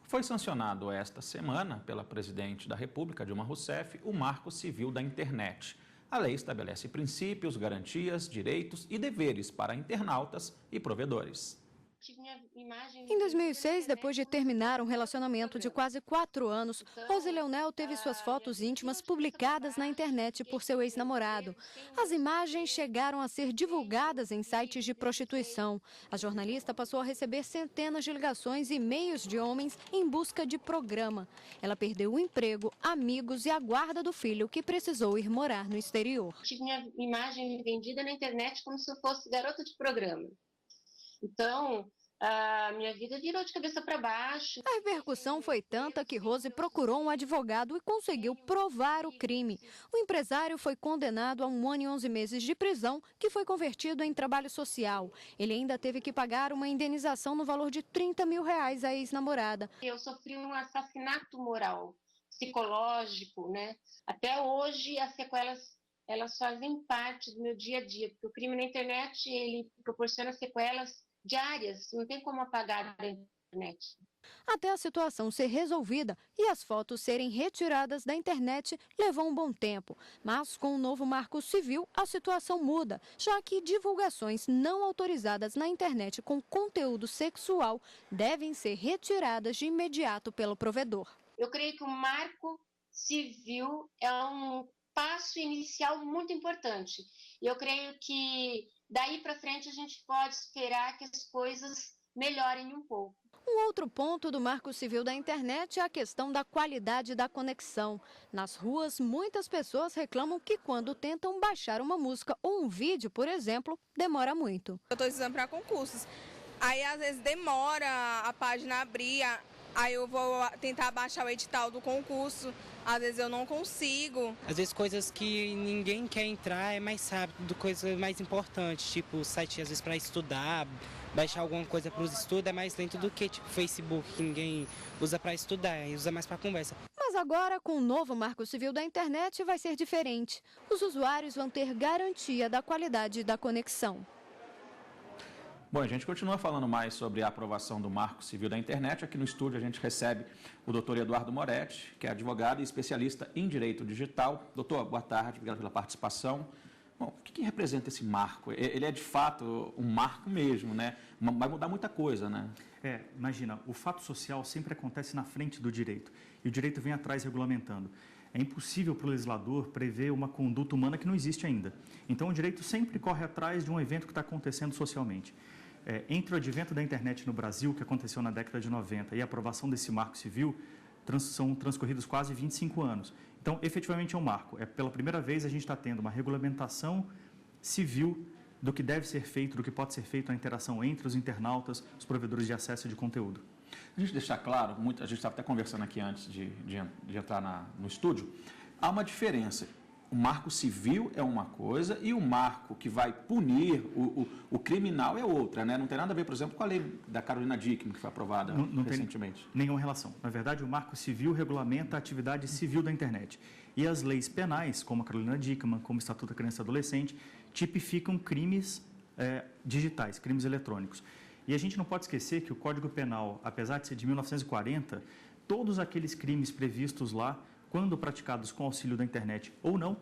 Foi sancionado esta semana pela presidente da República, Dilma Rousseff, o Marco Civil da Internet. A lei estabelece princípios, garantias, direitos e deveres para internautas e provedores. Em 2006, depois de terminar um relacionamento de quase 4 anos, Rose Leonel teve suas fotos íntimas publicadas na internet por seu ex-namorado. As imagens chegaram a ser divulgadas em sites de prostituição. A jornalista passou a receber centenas de ligações e e-mails de homens em busca de programa. Ela perdeu o emprego, amigos e a guarda do filho, que precisou ir morar no exterior. Tive minha imagem vendida na internet como se eu fosse garota de programa. Então, a minha vida virou de cabeça para baixo. A repercussão foi tanta que Rose procurou um advogado e conseguiu provar o crime. O empresário foi condenado a 1 ano e 11 meses de prisão, que foi convertido em trabalho social. Ele ainda teve que pagar uma indenização no valor de R$30 mil à ex-namorada. Eu sofri um assassinato moral, psicológico, né? Até hoje as sequelas elas fazem parte do meu dia a dia, porque o crime na internet ele proporciona sequelas diárias, não tem como apagar da internet. Até a situação ser resolvida e as fotos serem retiradas da internet levou um bom tempo. Mas com o novo Marco Civil, a situação muda, já que divulgações não autorizadas na internet com conteúdo sexual devem ser retiradas de imediato pelo provedor. Eu creio que o Marco Civil é um passo inicial muito importante. E eu creio que daí para frente a gente pode esperar que as coisas melhorem um pouco. Um outro ponto do Marco Civil da Internet é a questão da qualidade da conexão. Nas ruas, muitas pessoas reclamam que quando tentam baixar uma música ou um vídeo, por exemplo, demora muito. Eu estou estudando para concursos. Aí às vezes demora a página abrir, aí eu vou tentar baixar o edital do concurso. Às vezes eu não consigo. Às vezes coisas que ninguém quer entrar é mais rápido, coisas mais importantes, tipo site às vezes para estudar, baixar alguma coisa para os estudos é mais lento do que tipo Facebook, que ninguém usa para estudar, usa mais para conversa. Mas agora, com o novo Marco Civil da Internet, vai ser diferente. Os usuários vão ter garantia da qualidade da conexão. Bom, a gente continua falando mais sobre a aprovação do Marco Civil da Internet. Aqui no estúdio a gente recebe o doutor Eduardo Moretti, que é advogado e especialista em direito digital. Doutor, boa tarde, obrigado pela participação. Bom, o que representa esse marco? Ele é de fato um marco mesmo, né? Vai mudar muita coisa, né? Imagina, o fato social sempre acontece na frente do direito e o direito vem atrás regulamentando. É impossível para o legislador prever uma conduta humana que não existe ainda. Então, o direito sempre corre atrás de um evento que está acontecendo socialmente. Entre o advento da internet no Brasil, que aconteceu na década de 90, e a aprovação desse marco civil, são transcorridos quase 25 anos. Então, efetivamente é um marco. Pela primeira vez a gente está tendo uma regulamentação civil do que deve ser feito, do que pode ser feito a interação entre os internautas, os provedores de acesso de conteúdo. A gente deixar claro, a gente estava até conversando aqui antes de entrar no estúdio, há uma diferença. O marco civil é uma coisa e o marco que vai punir o criminal é outra, né? Não tem nada a ver, por exemplo, com a lei da Carolina Dickmann, que foi aprovada recentemente. Não tem nenhuma relação. Na verdade, o marco civil regulamenta a atividade civil da internet. E as leis penais, como a Carolina Dickmann, como o Estatuto da Criança e Adolescente, tipificam crimes digitais, crimes eletrônicos. E a gente não pode esquecer que o Código Penal, apesar de ser de 1940, todos aqueles crimes previstos lá, quando praticados com auxílio da internet ou não,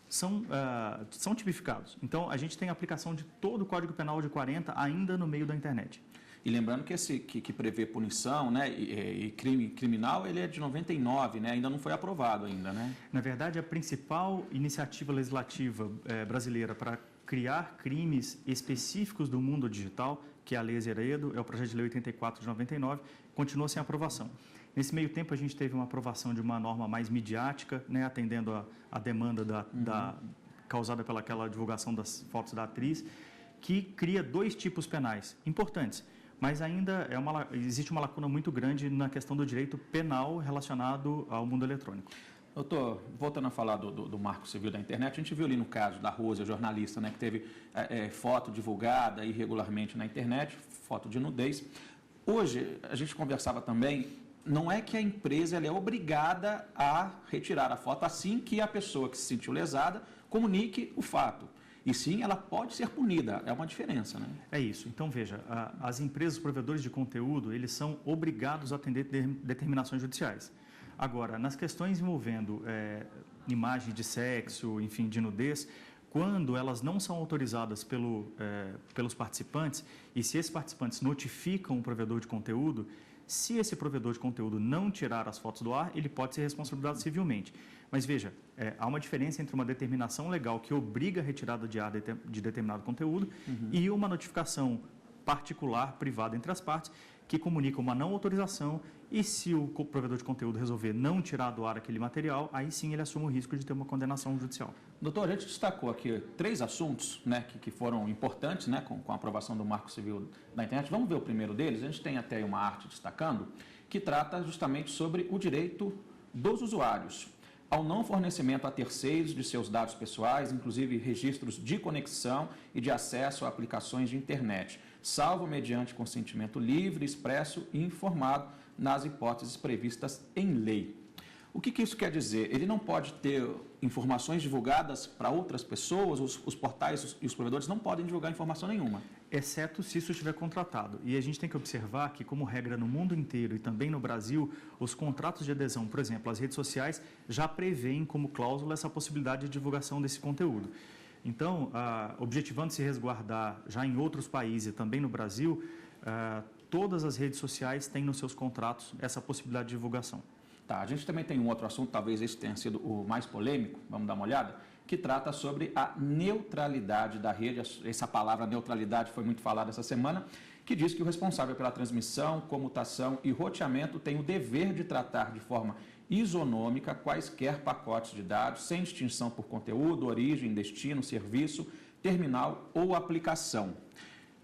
são tipificados. Então, a gente tem a aplicação de todo o Código Penal de 40 ainda no meio da internet. E lembrando que esse que prevê punição, né, e crime criminal, ele é de 99, né, ainda não foi aprovado ainda, né? Na verdade, a principal iniciativa legislativa brasileira para criar crimes específicos do mundo digital, que é a Lei Azeredo, é o projeto de lei 84 de 99, continua sem aprovação. Nesse meio tempo, a gente teve uma aprovação de uma norma mais midiática, né, atendendo a demanda causada pelaquela divulgação das fotos da atriz, que cria 2 tipos penais importantes, mas ainda existe uma lacuna muito grande na questão do direito penal relacionado ao mundo eletrônico. Doutor, voltando a falar do Marco Civil da Internet, a gente viu ali no caso da Rose, a jornalista, né, que teve foto divulgada irregularmente na internet, foto de nudez. Hoje, a gente conversava também, não é que a empresa ela é obrigada a retirar a foto assim que a pessoa que se sentiu lesada comunique o fato. e sim ela pode ser punida. É uma diferença, né? É isso. Então, veja, as empresas, os provedores de conteúdo, eles são obrigados a atender determinações judiciais. Agora, nas questões envolvendo imagens de sexo, enfim, de nudez, quando elas não são autorizadas pelos participantes, e se esses participantes notificam o provedor de conteúdo, se esse provedor de conteúdo não tirar as fotos do ar, ele pode ser responsabilizado civilmente. Mas veja, há uma diferença entre uma determinação legal que obriga a retirada de ar de determinado conteúdo e uma notificação particular, privada entre as partes, que comunica uma não autorização e se o provedor de conteúdo resolver não tirar do ar aquele material, aí sim ele assume o risco de ter uma condenação judicial. Doutor, a gente destacou aqui 3 assuntos, né, que foram importantes, né, com a aprovação do Marco Civil da Internet. Vamos ver o primeiro deles. A gente tem até uma arte destacando que trata justamente sobre o direito dos usuários ao não fornecimento a terceiros de seus dados pessoais, inclusive registros de conexão e de acesso a aplicações de internet, salvo mediante consentimento livre, expresso e informado nas hipóteses previstas em lei. O que isso quer dizer? Ele não pode ter informações divulgadas para outras pessoas, os portais e os provedores não podem divulgar informação nenhuma. Exceto se isso estiver contratado. E a gente tem que observar que, como regra no mundo inteiro e também no Brasil, os contratos de adesão, por exemplo, as redes sociais, já prevêem como cláusula essa possibilidade de divulgação desse conteúdo. Então, objetivando se resguardar já em outros países e também no Brasil, todas as redes sociais têm nos seus contratos essa possibilidade de divulgação. Tá, a gente também tem um outro assunto, talvez esse tenha sido o mais polêmico, vamos dar uma olhada, que trata sobre a neutralidade da rede. Essa palavra neutralidade foi muito falada essa semana, que diz que o responsável pela transmissão, comutação e roteamento tem o dever de tratar de forma isonômica quaisquer pacotes de dados, sem distinção por conteúdo, origem, destino, serviço, terminal ou aplicação.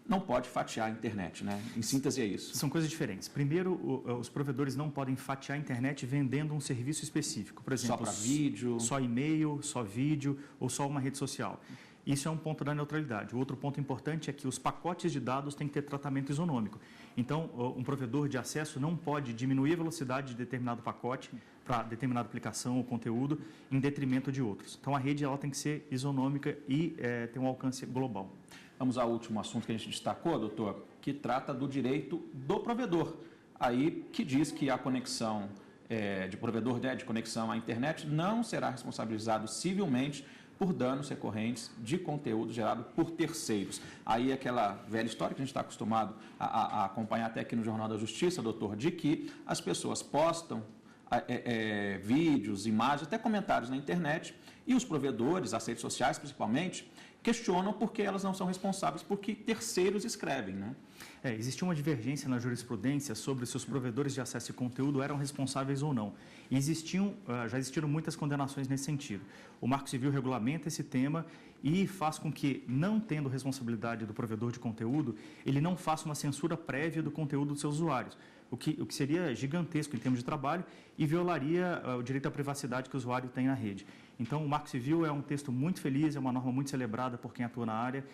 Não pode fatiar a internet, né? Em síntese é isso. São coisas diferentes. Primeiro, os provedores não podem fatiar a internet vendendo um serviço específico. Por exemplo, só para vídeo, só e-mail, só vídeo ou só uma rede social. Isso é um ponto da neutralidade. O outro ponto importante é que os pacotes de dados têm que ter tratamento isonômico. Então, um provedor de acesso não pode diminuir a velocidade de determinado pacote para determinada aplicação ou conteúdo em detrimento de outros. Então, a rede ela tem que ser isonômica e ter um alcance global. Vamos ao último assunto que a gente destacou, doutor, que trata do direito do provedor. Aí, que diz que a conexão de provedor de conexão à internet não será responsabilizado civilmente por danos recorrentes de conteúdo gerado por terceiros. Aí aquela velha história que a gente está acostumado a acompanhar até aqui no Jornal da Justiça, doutor, de que as pessoas postam vídeos, imagens, até comentários na internet e os provedores, as redes sociais principalmente, questionam porque elas não são responsáveis por que terceiros escrevem, né? Existia uma divergência na jurisprudência sobre se os provedores de acesso e conteúdo eram responsáveis ou não. E já existiram muitas condenações nesse sentido. O Marco Civil regulamenta esse tema e faz com que, não tendo responsabilidade do provedor de conteúdo, ele não faça uma censura prévia do conteúdo dos seus usuários, o que seria gigantesco em termos de trabalho e violaria o direito à privacidade que o usuário tem na rede. Então, o Marco Civil é um texto muito feliz, é uma norma muito celebrada por quem atua na área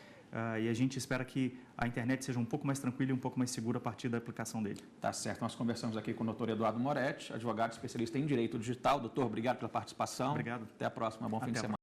e a gente espera que a internet seja um pouco mais tranquila e um pouco mais segura a partir da aplicação dele. Tá certo. Nós conversamos aqui com o doutor Eduardo Moretti, advogado especialista em direito digital. Doutor, obrigado pela participação. Obrigado. Até a próxima. Bom fim de semana.